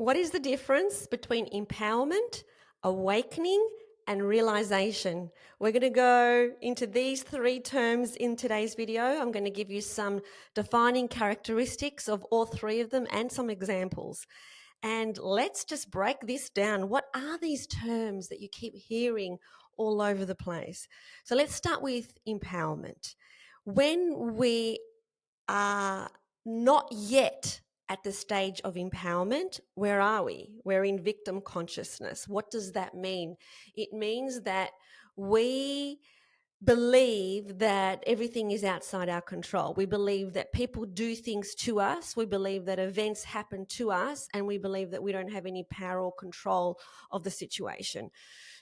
What is the difference between empowerment, awakening, and realization? We're going to go into these three terms in today's video. I'm going to give you some defining characteristics of all three of them and some examples. And let's just break this down. What are these terms that you keep hearing all over the place? So let's start with empowerment. When we are not yet at the stage of empowerment, where are we? We're in victim consciousness. What does that mean? It means that we believe that everything is outside our control. We believe that people do things to us. We believe that events happen to us, and we believe that we don't have any power or control of the situation.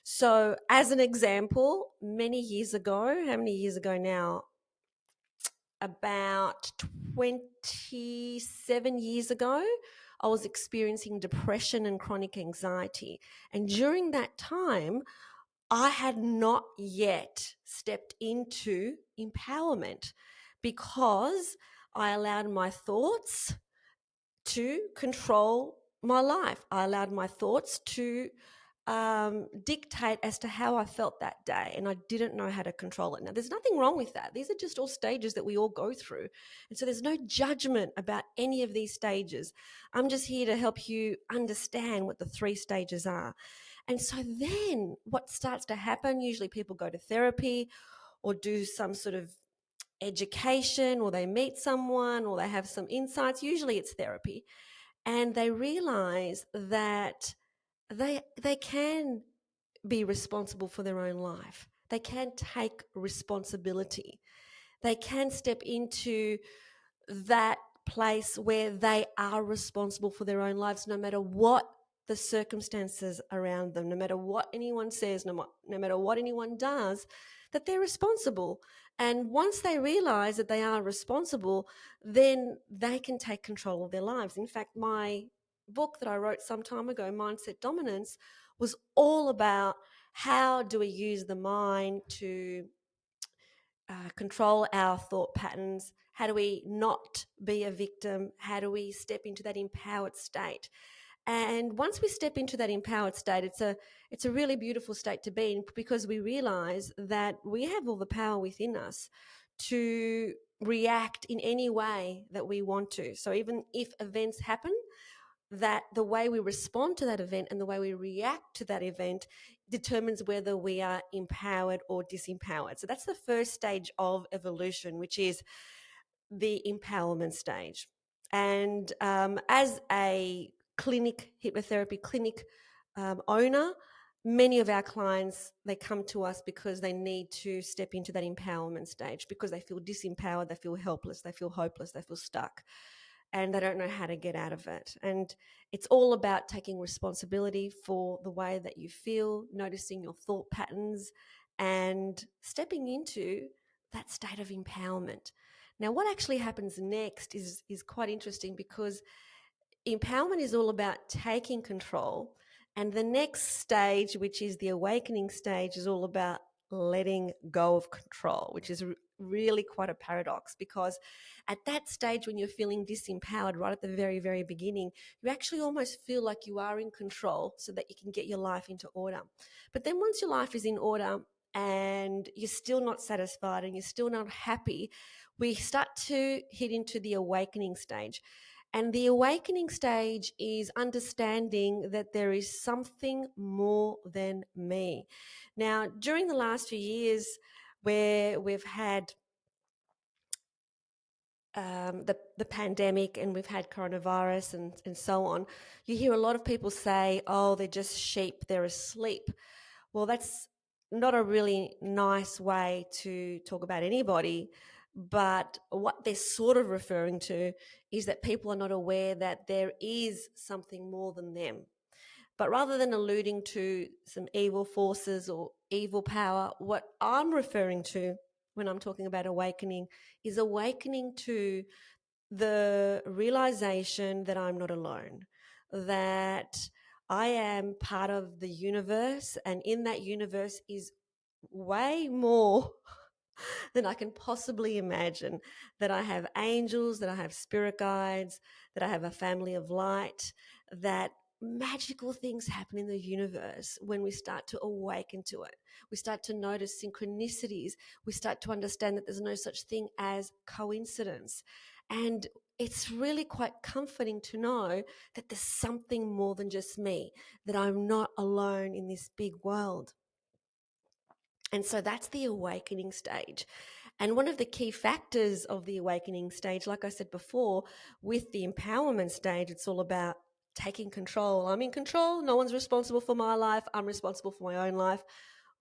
So, as an example, many years ago, how many years ago now? About 27 years ago, I was experiencing depression and chronic anxiety. And during that time, I had not yet stepped into empowerment because I allowed my thoughts to control my life. I allowed my thoughts to dictate as to how I felt that day, and I didn't know how to control it. Now, there's nothing wrong with that. These are just all stages that we all go through. And so there's no judgment about any of these stages. I'm just here to help you understand what the three stages are. And so then what starts to happen, usually people go to therapy or do some sort of education, or they meet someone, or they have some insights. Usually it's therapy. And they realize that they can be responsible for their own life. They can take responsibility. They can step into that place where they are responsible for their own lives, no matter what the circumstances around them, no matter what anyone says, no matter what anyone does, that they're responsible. And once they realize that they are responsible, then they can take control of their lives. In fact, my book that I wrote some time ago, Mindset Dominance, was all about how do we use the mind to control our thought patterns. How do we not be a victim? How do we step into that empowered state? And once we step into that empowered state, it's a really beautiful state to be in, because we realize that we have all the power within us to react in any way that we want to. So even if events happen, that the way we respond to that event and the way we react to that event determines whether we are empowered or disempowered. So that's the first stage of evolution, which is the empowerment stage. And as a hypnotherapy clinic owner, many of our clients, they come to us because they need to step into that empowerment stage, because they feel disempowered, they feel helpless, they feel hopeless, they feel stuck, and they don't know how to get out of it. And it's all about taking responsibility for the way that you feel, noticing your thought patterns, and stepping into that state of empowerment. Now, what actually happens next is quite interesting, because empowerment is all about taking control. And the next stage, which is the awakening stage, is all about letting go of control, which is really quite a paradox, because at that stage, when you're feeling disempowered right at the very, very beginning, you actually almost feel like you are in control so that you can get your life into order. But then once your life is in order and you're still not satisfied and you're still not happy, we start to hit into the awakening stage. And the awakening stage is understanding that there is something more than me. Now, during the last few years, where we've had the pandemic and we've had coronavirus and so on, you hear a lot of people say, oh, they're just sheep, they're asleep. Well, that's not a really nice way to talk about anybody. But what they're sort of referring to is that people are not aware that there is something more than them. But rather than alluding to some evil forces or evil power, what I'm referring to when I'm talking about awakening is awakening to the realization that I'm not alone, that I am part of the universe, and in that universe is way more than I can possibly imagine. That I have angels, that I have spirit guides, that I have a family of light, that magical things happen in the universe when we start to awaken to it. We start to notice synchronicities. We start to understand that there's no such thing as coincidence. And it's really quite comforting to know that there's something more than just me, that I'm not alone in this big world. And so that's the awakening stage. And one of the key factors of the awakening stage, like I said before, with the empowerment stage, it's all about taking control. I'm in control. No one's responsible for my life. I'm responsible for my own life.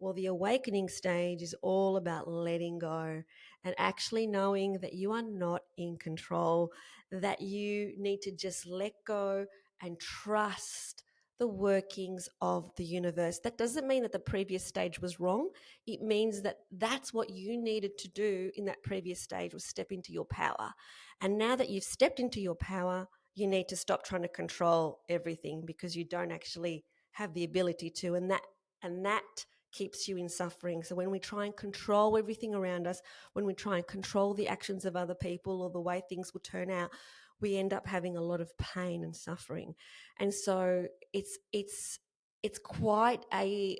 Well, the awakening stage is all about letting go and actually knowing that you are not in control, that you need to just let go and trust the workings of the universe. That doesn't mean that the previous stage was wrong. It means that that's what you needed to do in that previous stage, was step into your power. And now that you've stepped into your power, you need to stop trying to control everything, because you don't actually have the ability to. And that keeps you in suffering. So when we try and control everything around us, when we try and control the actions of other people or the way things will turn out, we end up having a lot of pain and suffering. And so it's quite a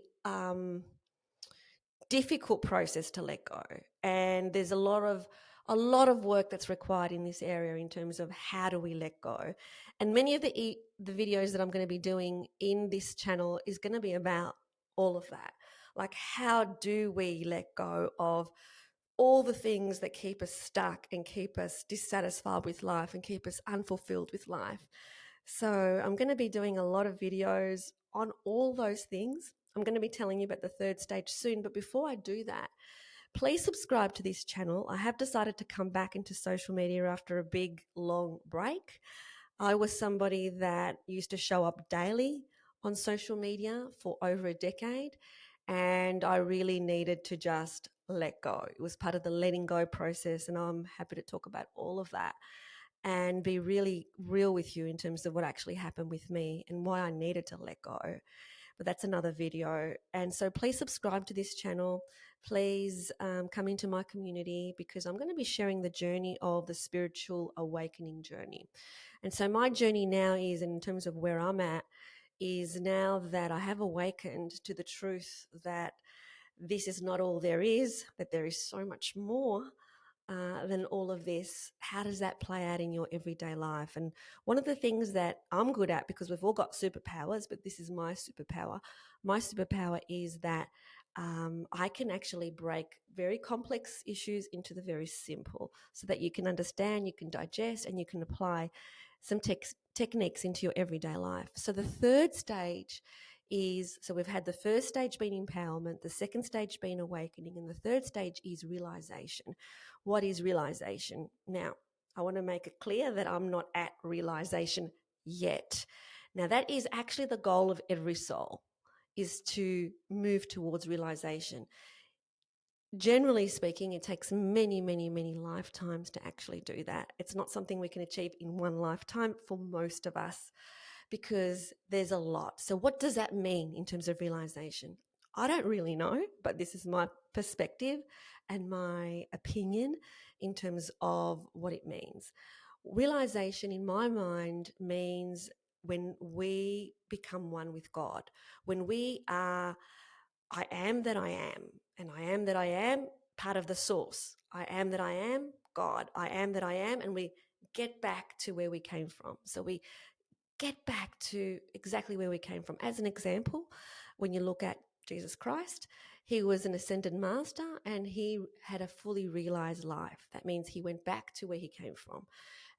difficult process to let go. And there's a lot of work that's required in this area in terms of how do we let go. And many of the videos that I'm going to be doing in this channel is going to be about all of that. Like, how do we let go of all the things that keep us stuck and keep us dissatisfied with life and keep us unfulfilled with life? So I'm going to be doing a lot of videos on all those things. I'm going to be telling you about the third stage soon. But before I do that, please subscribe to this channel. I have decided to come back into social media after a big, long break. I was somebody that used to show up daily on social media for over a decade, and I really needed to just let go. It was part of the letting go process, and I'm happy to talk about all of that and be really real with you in terms of what actually happened with me and why I needed to let go. But that's another video. And so please subscribe to this channel. Please come into my community, because I'm going to be sharing the journey of the spiritual awakening journey. And so my journey now is, in terms of where I'm at, is now that I have awakened to the truth that this is not all there is, that there is so much more than all of this. How does that play out in your everyday life? And one of the things that I'm good at, because we've all got superpowers, but this is my superpower. My superpower is that I can actually break very complex issues into the very simple, so that you can understand, you can digest, and you can apply some techniques into your everyday life. So the third stage is, so we've had the first stage being empowerment, the second stage being awakening, and the third stage is realization. What is realization? Now, I want to make it clear that I'm not at realization yet. Now, that is actually the goal of every soul, is to move towards realization. Generally speaking, it takes many, many, many lifetimes to actually do that. It's not something we can achieve in one lifetime for most of us, because there's a lot. So what does that mean in terms of realization? I don't really know, but this is my perspective and my opinion in terms of what it means. Realization, in my mind, means when we become one with God, when we are, I am that I am, and I am that I am part of the source. I am that I am God. I am that I am, and we get back to where we came from. So we get back to exactly where we came from. As an example, when you look at Jesus Christ, he was an ascended master and he had a fully realized life. That means he went back to where he came from.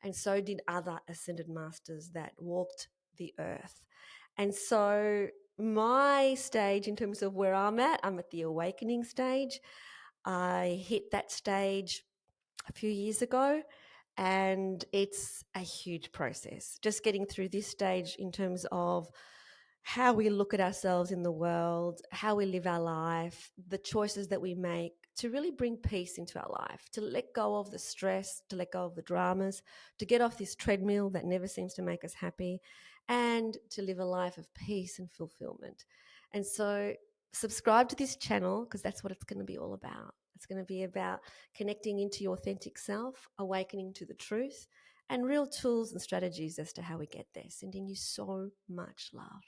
And so did other ascended masters that walked the earth. And so my stage, in terms of where I'm at the awakening stage. I hit that stage a few years ago, and it's a huge process. Just getting through this stage in terms of how we look at ourselves in the world, how we live our life, the choices that we make to really bring peace into our life, to let go of the stress, to let go of the dramas, to get off this treadmill that never seems to make us happy, and to live a life of peace and fulfillment. And so subscribe to this channel, because that's what it's going to be all about. It's going to be about connecting into your authentic self, awakening to the truth, and real tools and strategies as to how we get there. Sending you so much love.